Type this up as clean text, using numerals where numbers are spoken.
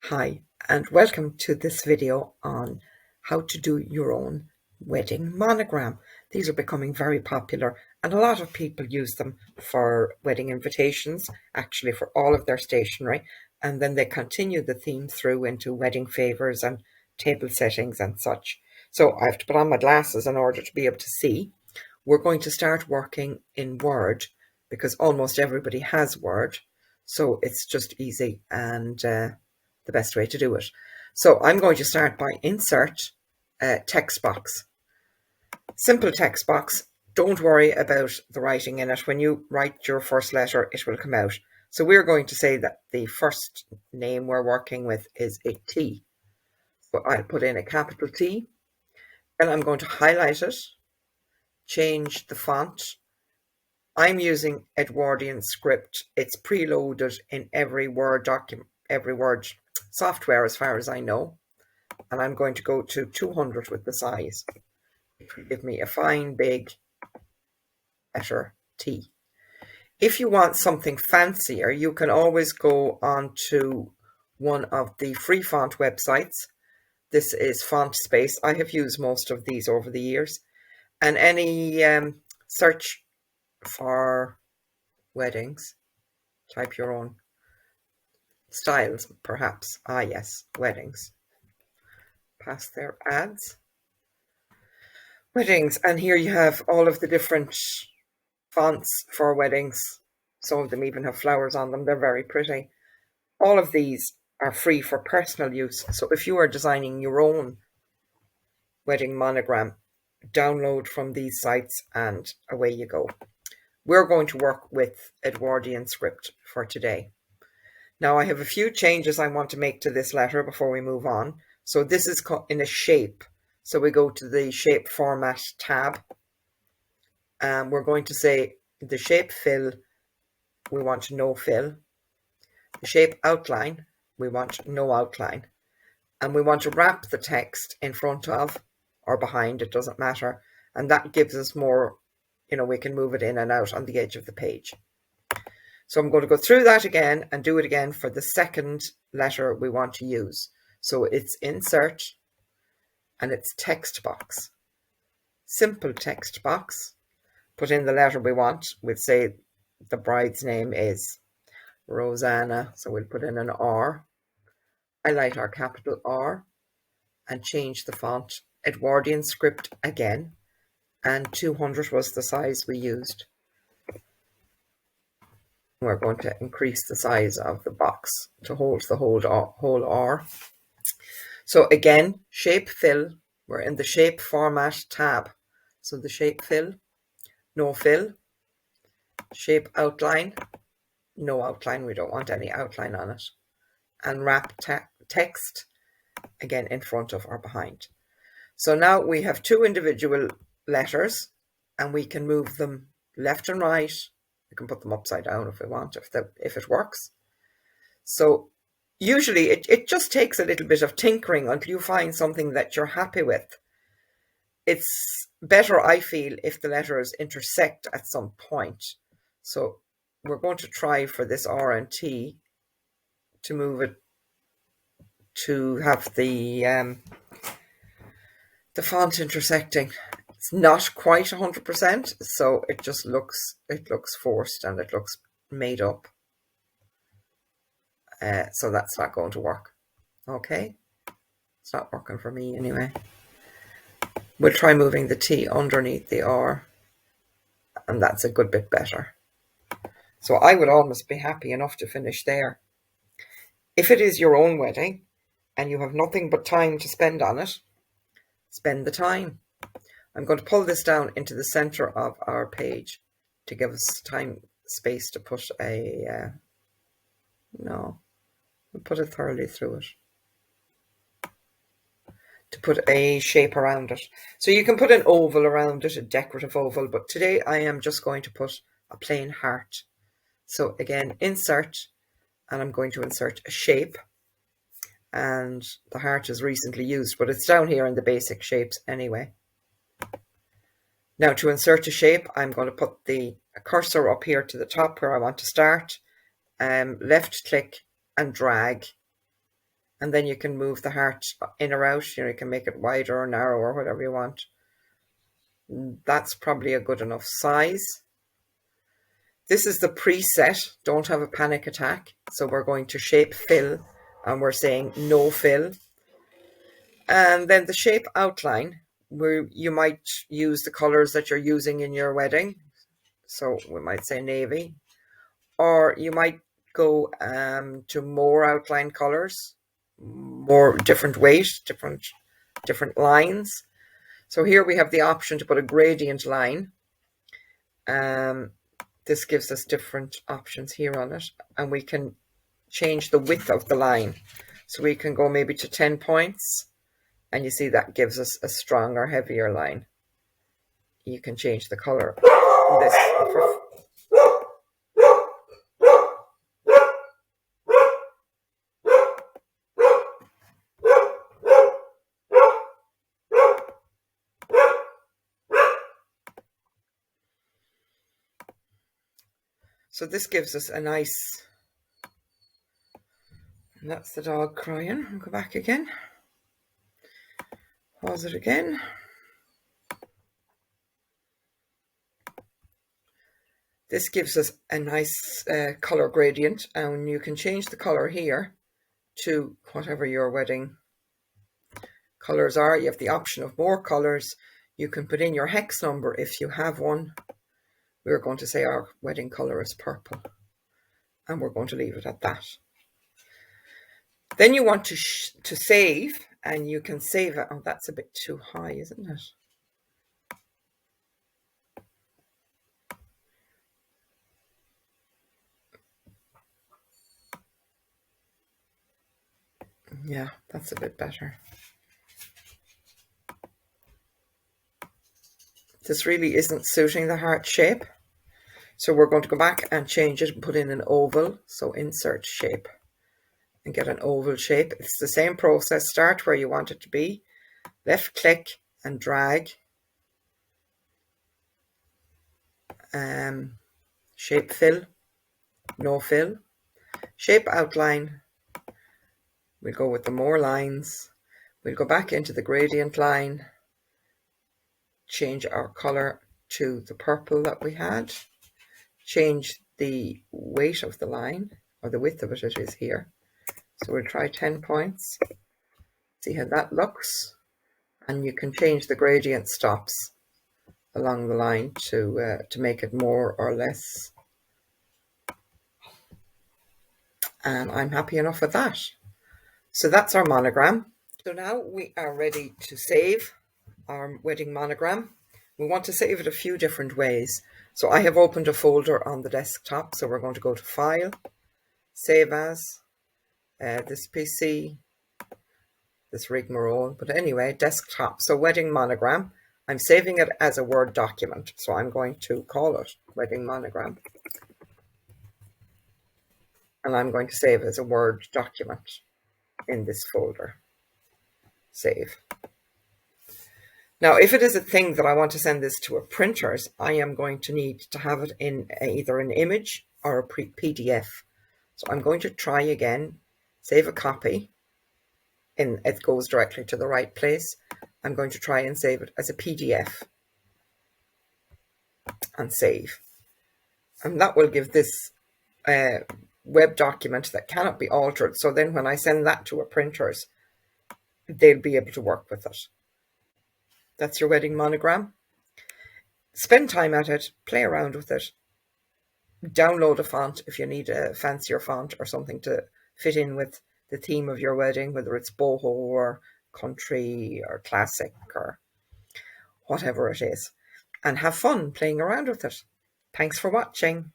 Hi, and welcome to this video on how to do your own wedding monogram. These are becoming very popular and a lot of people use them for wedding invitations, actually for all of their stationery, and then they continue the theme through into wedding favours and table settings and such. So I have to put on my glasses in order to be able to see. We're going to start working in Word because almost everybody has Word, so it's just easy and the best way to do it. So I'm going to start by insert text box. Simple text box. Don't worry about the writing in it. When you write your first letter, it will come out. So we're going to say that the first name we're working with is a T. So I'll put in a capital T. Then I'm going to highlight it, change the font. I'm using Edwardian script. It's preloaded in every Word document, every Word software as far as I know. And I'm going to go to 200 with the size. It will give me a fine big letter T. If you want something fancier, you can always go on to one of the free font websites. This is Font Space. I have used most of these over the years. And any search for weddings, type your own styles, perhaps. Ah, yes, weddings. Past their ads. Weddings, and here you have all of the different fonts for weddings. Some of them even have flowers on them. They're very pretty. All of these are free for personal use. So if you are designing your own wedding monogram, download from these sites and away you go. We're going to work with Edwardian script for today. Now I have a few changes I want to make to this letter before we move on. So this is in a shape. So we go to the shape format tab. And we're going to say the shape fill, we want no fill. The shape outline, we want no outline. And we want to wrap the text in front of or behind, it doesn't matter. And that gives us more, we can move it in and out on the edge of the page. So I'm going to go through that again and do it again for the second letter we want to use. So it's insert and it's text box. Simple text box. Put in the letter we want. We'll say the bride's name is Rosanna, so we'll put in an R. Highlight our capital R and change the font. Edwardian script again, and 200 was the size we used. We're going to increase the size of the box to hold the whole R. So again, shape fill, we're in the shape format tab. So the shape fill, no fill. Shape outline, no outline, we don't want any outline on it. And wrap text, again in front of or behind. So now we have two individual letters and we can move them left and right. We can put them upside down if we want, if it works. So usually it just takes a little bit of tinkering until you find something that you're happy with. It's better, I feel, if the letters intersect at some point. So we're going to try for this R and T to move it to have the font intersecting. It's not quite 100%, so it looks forced and it looks made up. So that's not going to work. Okay, it's not working for me anyway. We'll try moving the T underneath the R, and that's a good bit better. So I would almost be happy enough to finish there. If it is your own wedding and you have nothing but time to spend on it, spend the time. I'm going to pull this down into the center of our page to give us space to put a, no, we'll put it thoroughly through it. To put a shape around it. So you can put an oval around it, a decorative oval, but today I am just going to put a plain heart. So again, insert, and I'm going to insert a shape. And the heart is recently used, but it's down here in the basic shapes anyway. Now to insert a shape, I'm going to put the cursor up here to the top where I want to start. Left click and drag and then you can move the heart in or out. You know, you can make it wider or narrow or whatever you want. That's probably a good enough size. This is the preset, don't have a panic attack. So we're going to shape fill, and we're saying no fill. And then the shape outline, where you might use the colors that you're using in your wedding. So we might say navy, or you might go to more outline colors, more different weight, different lines. So here we have the option to put a gradient line. This gives us different options here on it, and we can change the width of the line. So we can go maybe to 10 points, and you see that gives us a stronger, heavier line. You can change the color of this. So this gives us a nice, and that's the dog crying. I'll go back again. Pause it again. This gives us a nice color gradient, and you can change the color here to whatever your wedding colors are. You have the option of more colors. You can put in your hex number if you have one. We're going to say our wedding color is purple, and we're going to leave it at that. Then you want to save, and you can save it. Oh, that's a bit too high, isn't it? Yeah, that's a bit better. This really isn't suiting the heart shape. So we're going to go back and change it and put in an oval. So insert shape and get an oval shape. It's the same process. Start where you want it to be. Left click and drag. Shape fill, no fill. Shape outline. We'll go with the more lines. We'll go back into the gradient line. Change our color to the purple that we had. Change the weight of the line, or the width of it is here. So we'll try 10 points. See how that looks. And you can change the gradient stops along the line to make it more or less. And I'm happy enough with that. So that's our monogram. So now we are ready to save our wedding monogram. We want to save it a few different ways. So I have opened a folder on the desktop. So we're going to go to File, Save As, this PC, this rigmarole. But anyway, desktop. So wedding monogram. I'm saving it as a Word document. So I'm going to call it Wedding Monogram. And I'm going to save as a Word document in this folder. Save. Now, if it is a thing that I want to send this to a printer's, I am going to need to have it in either an image or a PDF. So I'm going to try again, save a copy, and it goes directly to the right place. I'm going to try and save it as a PDF and save. And that will give this web document that cannot be altered. So then when I send that to a printer's, they'll be able to work with it. That's your wedding monogram. Spend time at it, play around with it. Download a font if you need a fancier font or something to fit in with the theme of your wedding, whether it's boho or country or classic or whatever it is. And have fun playing around with it. Thanks for watching.